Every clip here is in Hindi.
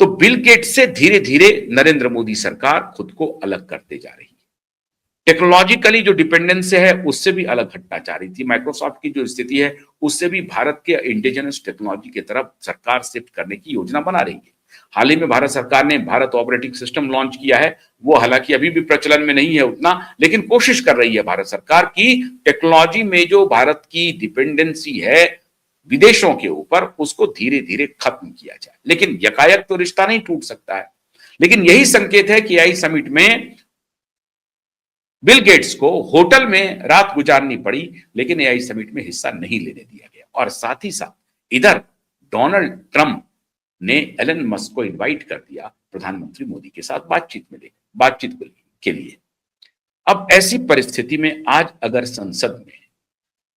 तो बिल गेट्स से धीरे धीरे नरेंद्र मोदी सरकार खुद को अलग करते जा रही है। टेक्नोलॉजिकली जो डिपेंडेंस है उससे भी अलग हटना चाह रही थी। माइक्रोसॉफ्ट की जो स्थिति है उससे भी भारत के इंडिजिनस टेक्नोलॉजी की तरफ सरकार शिफ्ट करने की योजना बना रही है। हाल ही में भारत सरकार ने भारत ऑपरेटिंग सिस्टम लॉन्च किया है। वो हालांकि अभी भी प्रचलन में नहीं है उतना, लेकिन कोशिश कर रही है भारत सरकार की टेक्नोलॉजी में जो भारत की डिपेंडेंसी है विदेशों के ऊपर उसको धीरे धीरे खत्म किया जाए। लेकिन यकायक तो रिश्ता नहीं टूट सकता है। लेकिन यही संकेत है कि आई समिट में बिल गेट्स को होटल में रात गुजारनी पड़ी, लेकिन एआई समिट में हिस्सा नहीं लेने दिया गया। और साथ ही साथ इधर डोनाल्ड ट्रंप ने एलन मस्क को इनवाइट कर दिया प्रधानमंत्री मोदी के साथ बातचीत के लिए। अब ऐसी परिस्थिति में आज अगर संसद में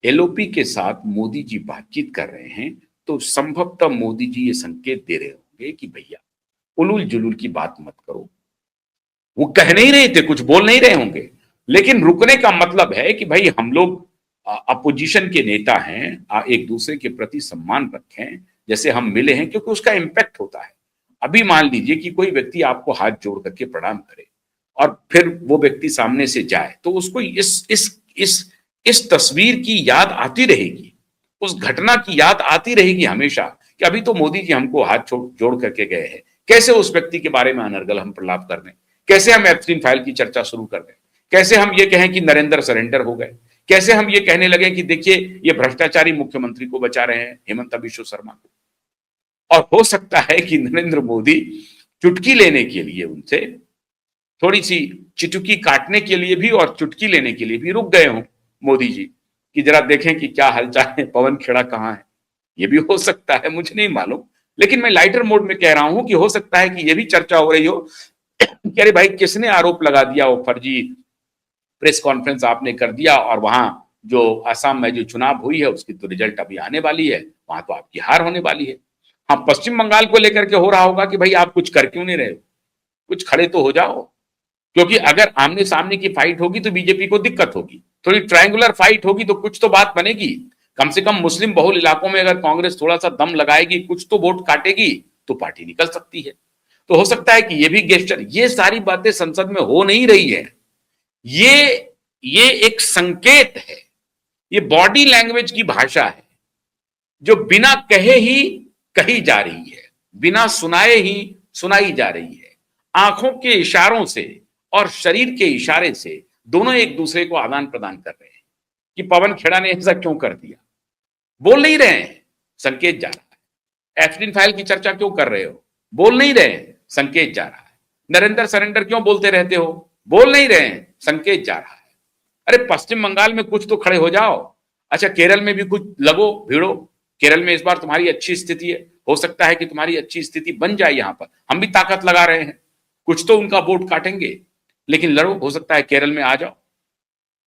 एलओपी के साथ मोदी जी बातचीत कर रहे हैं तो संभवतः मोदी जी ये संकेत दे रहे होंगे कि भैया उलूल जुलूल की बात मत करो। वो कह नहीं रहे थे, कुछ बोल नहीं रहे होंगे, लेकिन रुकने का मतलब है कि भाई हम लोग अपोजिशन के नेता हैं, एक दूसरे के प्रति सम्मान रखें, जैसे हम मिले हैं, क्योंकि उसका इंपैक्ट होता है। अभी मान लीजिए कि कोई व्यक्ति आपको हाथ जोड़ करके प्रणाम करे और फिर वो व्यक्ति सामने से जाए तो उसको इस तस्वीर की याद आती रहेगी, उस घटना की याद आती रहेगी हमेशा कि अभी तो मोदी जी हमको हाथ जोड़ करके गए हैं। कैसे उस व्यक्ति के बारे में अनर्गल हम प्रलाप कर दें, कैसे हम एप्सिन फाइल की चर्चा शुरू कर दें, कैसे हम ये कहें कि नरेंद्र सरेंडर हो गए, कैसे हम ये कहने लगे कि देखिए ये भ्रष्टाचारी मुख्यमंत्री को बचा रहे हैं, हेमंत बिश्व शर्मा को। और हो सकता है कि नरेंद्र मोदी चुटकी लेने के लिए उनसे थोड़ी सी चिटुकी काटने के लिए भी और चुटकी लेने के लिए भी रुक गए हों मोदी जी कि जरा देखें कि क्या हालचाल है, पवन खेड़ा कहां है। ये भी हो सकता है, मुझे नहीं मालूम, लेकिन मैं लाइटर मोड में कह रहा हूं कि हो सकता है कि ये भी चर्चा हो रही हो कि अरे भाई किसने आरोप लगा दिया, वो फर्जी प्रेस कॉन्फ्रेंस आपने कर दिया और वहां जो असम में जो चुनाव हुई है उसकी तो रिजल्ट अभी आने वाली है, वहां तो आपकी हार होने वाली है। हाँ, पश्चिम बंगाल को लेकर के हो रहा होगा कि भाई आप कुछ कर क्यों नहीं रहे हो, कुछ खड़े तो हो जाओ, क्योंकि अगर आमने सामने की फाइट होगी तो बीजेपी को दिक्कत होगी, थोड़ी ट्रायंगुलर फाइट होगी तो कुछ तो बात बनेगी। कम से कम मुस्लिम बहुल इलाकों में अगर कांग्रेस थोड़ा सा दम लगाएगी, कुछ तो वोट काटेगी, तो पार्टी निकल सकती है। तो हो सकता है कि ये भी गेस्टर, ये सारी बातें संसद में हो नहीं रही है, ये एक संकेत है, ये बॉडी लैंग्वेज की भाषा है जो बिना कहे ही कही जा रही है, बिना सुनाए ही सुनाई जा रही है। आंखों के इशारों से और शरीर के इशारे से दोनों एक दूसरे को आदान प्रदान कर रहे हैं कि पवन खेड़ा ने ऐसा क्यों कर दिया। बोल नहीं रहे हैं, संकेत जा रहा है। एफडीन फाइल की चर्चा क्यों कर रहे हो, बोल नहीं रहे हैं, संकेत जा रहा है। नरेंद्र सरेंडर क्यों बोलते रहते हो, बोल नहीं रहे हैं, संकेत जा रहा है। अरे पश्चिम बंगाल में कुछ तो खड़े हो जाओ, अच्छा केरल में भी कुछ लगो भिड़ो, केरल में इस बार तुम्हारी अच्छी स्थिति है, हो सकता है कि तुम्हारी अच्छी स्थिति बन जाए, यहां पर हम भी ताकत लगा रहे हैं, कुछ तो उनका वोट काटेंगे, लेकिन लड़ो, हो सकता है केरल में आ जाओ।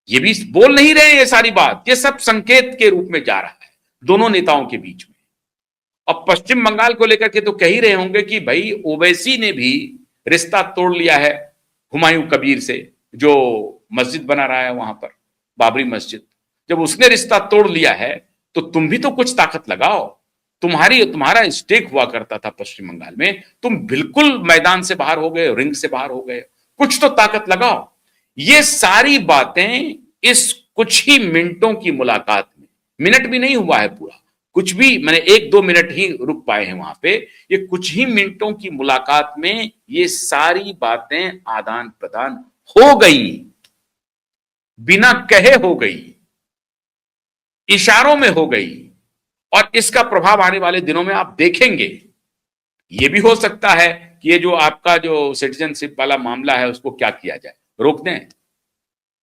ये भी बोल नहीं रहे, ये सारी बात, ये सब संकेत के रूप में जा रहा है दोनों नेताओं के बीच में। अब पश्चिम बंगाल को लेकर के तो कह ही रहे होंगे कि भाई ओवैसी ने भी रिश्ता तोड़ लिया है हुमायूं कबीर से, जो मस्जिद बना रहा है वहां पर, बाबरी मस्जिद। जब उसने रिश्ता तोड़ लिया है तो तुम भी तो कुछ ताकत लगाओ, तुम्हारा स्टेक हुआ करता था पश्चिम बंगाल में, तुम बिल्कुल मैदान से बाहर हो गए, रिंग से बाहर हो गए, कुछ तो ताकत लगाओ। ये सारी बातें इस कुछ ही मिनटों की मुलाकात में, मिनट भी नहीं हुआ है पूरा, कुछ भी, मैंने 1-2 मिनट ही रुक पाए हैं वहां पे, ये कुछ ही मिनटों की मुलाकात में ये सारी बातें आदान प्रदान हो गई, बिना कहे हो गई, इशारों में हो गई, और इसका प्रभाव आने वाले दिनों में आप देखेंगे। ये भी हो सकता है कि ये जो आपका जो सिटीजनशिप वाला मामला है उसको क्या किया जाए, रोक दें।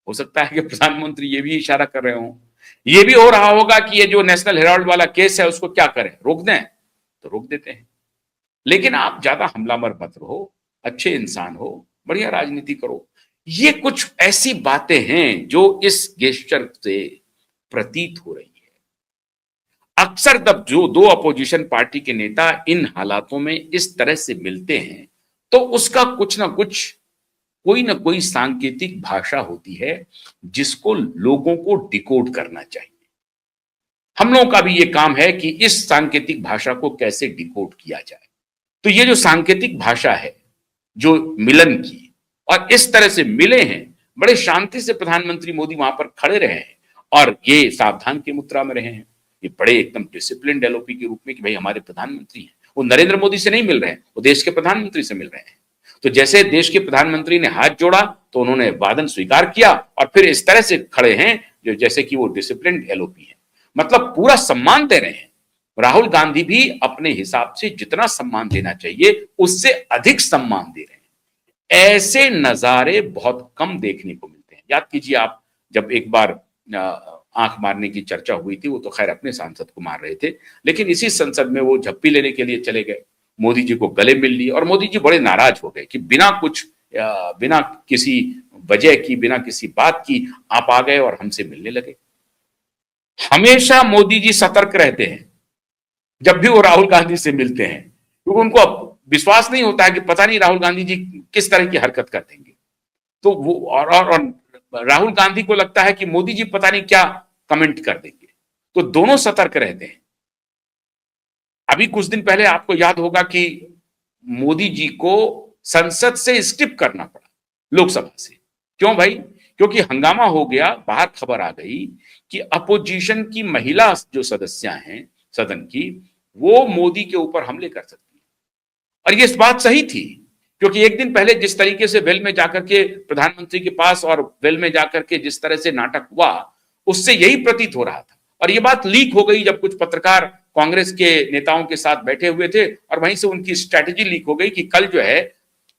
हो सकता है कि प्रधानमंत्री ये भी इशारा कर रहे हो, ये भी हो रहा होगा कि ये जो नेशनल हेराल्ड वाला केस है उसको क्या करें, रोक दें, तो रोक देते हैं। लेकिन आप ज्यादा हमलावर मत रहो, अच्छे इंसान हो, बढ़िया राजनीति करो। ये कुछ ऐसी बातें हैं जो इस गेस्चर से प्रतीत हो रही है। अक्सर जब जो दो अपोजिशन पार्टी के नेता इन हालातों में इस तरह से मिलते हैं तो उसका कुछ ना कुछ, कोई ना कोई सांकेतिक भाषा होती है जिसको लोगों को डिकोड करना चाहिए। हम लोगों का भी ये काम है कि इस सांकेतिक भाषा को कैसे डिकोड किया जाए। तो ये जो सांकेतिक भाषा है, जो मिलन की, और इस तरह से मिले हैं, बड़े शांति से प्रधानमंत्री मोदी वहां पर खड़े रहे हैं और ये सावधान की मुद्रा में रहे हैं। ये बड़े एकदम डिसिप्लिन एलओपी के रूप में कि भाई हमारे प्रधानमंत्री हैं, वो नरेंद्र मोदी से नहीं मिल रहे हैं, वो देश के प्रधानमंत्री से मिल रहे हैं। तो जैसे देश के प्रधानमंत्री ने हाथ जोड़ा तो उन्होंने वादन स्वीकार किया और फिर इस तरह से खड़े हैं जो जैसे कि वो डिसिप्लिन एलओपी है, मतलब पूरा सम्मान दे रहे हैं। राहुल गांधी भी अपने हिसाब से जितना सम्मान देना चाहिए उससे अधिक सम्मान दे रहे हैं। ऐसे नजारे बहुत कम देखने को मिलते हैं। याद कीजिए आप, जब एक बार आंख मारने की चर्चा हुई थी, वो तो खैर अपने सांसद को मार रहे थे, लेकिन इसी संसद में वो झप्पी लेने के लिए चले गए, मोदी जी को गले मिल लिए और मोदी जी बड़े नाराज हो गए कि बिना किसी वजह की, बिना किसी बात की आप आ गए और हमसे मिलने लगे। हमेशा मोदी जी सतर्क रहते हैं जब भी वो राहुल गांधी से मिलते हैं, क्योंकि उनको विश्वास नहीं होता है कि पता नहीं राहुल गांधी जी किस तरह की हरकत कर देंगे। तो वो और राहुल गांधी को लगता है कि मोदी जी पता नहीं क्या कमेंट कर देंगे, तो दोनों सतर्क रहते हैं। अभी कुछ दिन पहले आपको याद होगा कि मोदी जी को संसद से स्किप करना पड़ा, लोकसभा से। क्यों भाई? क्योंकि हंगामा हो गया, बाहर खबर आ गई कि अपोजिशन की महिला जो सदस्य हैं सदन की, वो मोदी के ऊपर हमले कर सकती है। और ये बात सही थी, क्योंकि एक दिन पहले जिस तरीके से वेल में जाकर के प्रधानमंत्री के पास और वेल में जाकर के जिस तरह से नाटक हुआ, उससे यही प्रतीत हो रहा था। और ये बात लीक हो गई जब कुछ पत्रकार कांग्रेस के नेताओं के साथ बैठे हुए थे और वहीं से उनकी स्ट्रैटेजी लीक हो गई कि कल जो है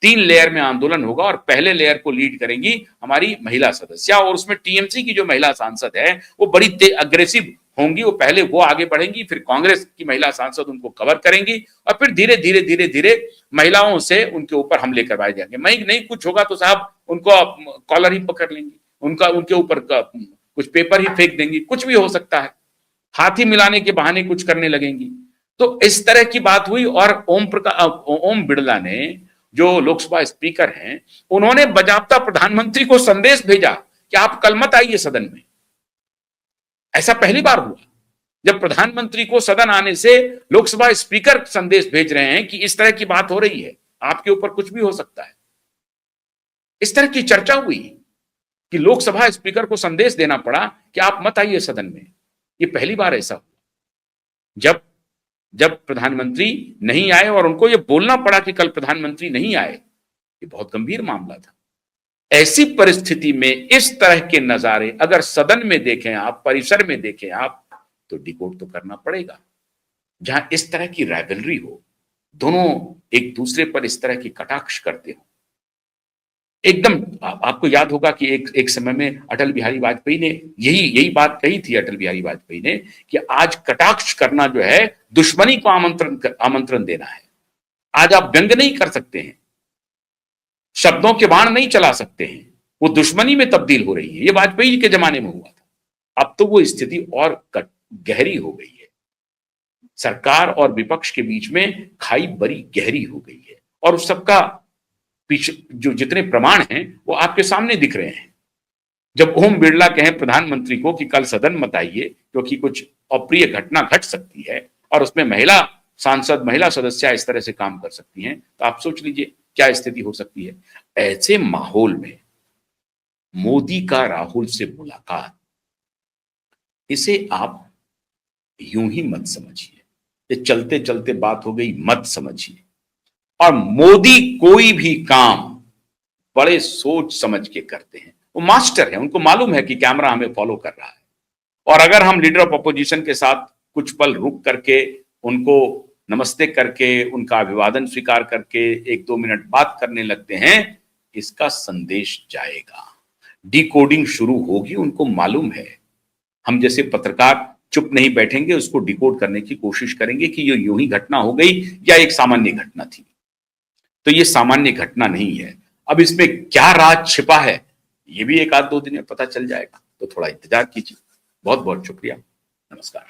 3 लेयर में आंदोलन होगा और पहले लेयर को लीड करेंगी हमारी महिला सदस्य, और उसमें टीएमसी की जो महिला सांसद है वो बड़ी अग्रेसिव होंगी। वो पहले वो आगे बढ़ेंगी, फिर कांग्रेस की महिला सांसद उनको कवर करेंगे और फिर धीरे धीरे धीरे धीरे महिलाओं से उनके ऊपर हमले करवाए जाएंगे। नहीं कुछ होगा तो साहब उनको कॉलर ही पकड़ लेंगे, उनके ऊपर कुछ पेपर ही फेंक देंगी, कुछ भी हो सकता है, हाथी मिलाने के बहाने कुछ करने लगेंगी। तो इस तरह की बात हुई और ओम बिड़ला ने, जो लोकसभा स्पीकर हैं, उन्होंने बजाबता प्रधानमंत्री को संदेश भेजा कि आप कल मत आइए सदन में। ऐसा पहली बार हुआ जब प्रधानमंत्री को सदन आने से लोकसभा स्पीकर संदेश भेज रहे हैं कि इस तरह की बात हो रही है, आपके ऊपर कुछ भी हो सकता है। इस तरह की चर्चा हुई कि लोकसभा स्पीकर को संदेश देना पड़ा कि आप मत आइए सदन में। ये पहली बार ऐसा हुआ जब प्रधानमंत्री नहीं आए और उनको ये बोलना पड़ा कि कल प्रधानमंत्री नहीं आए। ये बहुत गंभीर मामला था। ऐसी परिस्थिति में इस तरह के नजारे अगर सदन में देखें आप, परिसर में देखें आप, तो डिकोड तो करना पड़ेगा। जहां इस तरह की राइवलरी हो, दोनों एक दूसरे पर इस तरह की कटाक्ष करते हो। एकदम आपको याद होगा कि एक समय में अटल बिहारी वाजपेयी ने यही बात कही थी, अटल बिहारी वाजपेयी ने, कि आज कटाक्ष करना जो है दुश्मनी को आमंत्रण देना है। आज आप व्यंग नहीं कर सकते हैं, शब्दों के बाण नहीं चला सकते हैं, वो दुश्मनी में तब्दील हो रही है। ये वाजपेयी के जमाने में हुआ था। अब तो वो स्थिति और गहरी हो गई है। सरकार और विपक्ष के बीच में खाई बड़ी गहरी हो गई है और उस सबका पीछे जो जितने प्रमाण हैं वो आपके सामने दिख रहे हैं। जब ओम बिड़ला कहें प्रधानमंत्री को कि कल सदन मत आइए क्योंकि कुछ अप्रिय घटना घट सकती है और उसमें महिला सांसद, महिला सदस्य इस तरह से काम कर सकती हैं, तो आप सोच लीजिए क्या स्थिति हो सकती है। ऐसे माहौल में मोदी का राहुल से मुलाकात, इसे आप यूं ही मत समझिए, ये चलते चलते बात हो गई मत समझिए। और मोदी कोई भी काम बड़े सोच समझ के करते हैं। वो मास्टर है, उनको मालूम है कि कैमरा हमें फॉलो कर रहा है, और अगर हम लीडर ऑफ अपोजिशन के साथ कुछ पल रुक करके उनको नमस्ते करके उनका अभिवादन स्वीकार करके 1-2 मिनट बात करने लगते हैं, इसका संदेश जाएगा, डिकोडिंग शुरू होगी। उनको मालूम है। हम जैसे पत्रकार चुप नहीं बैठेंगे, उसको डिकोड करने की कोशिश करेंगे कि ये यूं ही घटना हो गई या एक सामान्य घटना थी। तो ये सामान्य घटना नहीं है। अब इसमें क्या राज छिपा है, ये भी 1-2 दिन में पता चल जाएगा। तो थोड़ा इंतजार कीजिए। बहुत बहुत शुक्रिया। नमस्कार।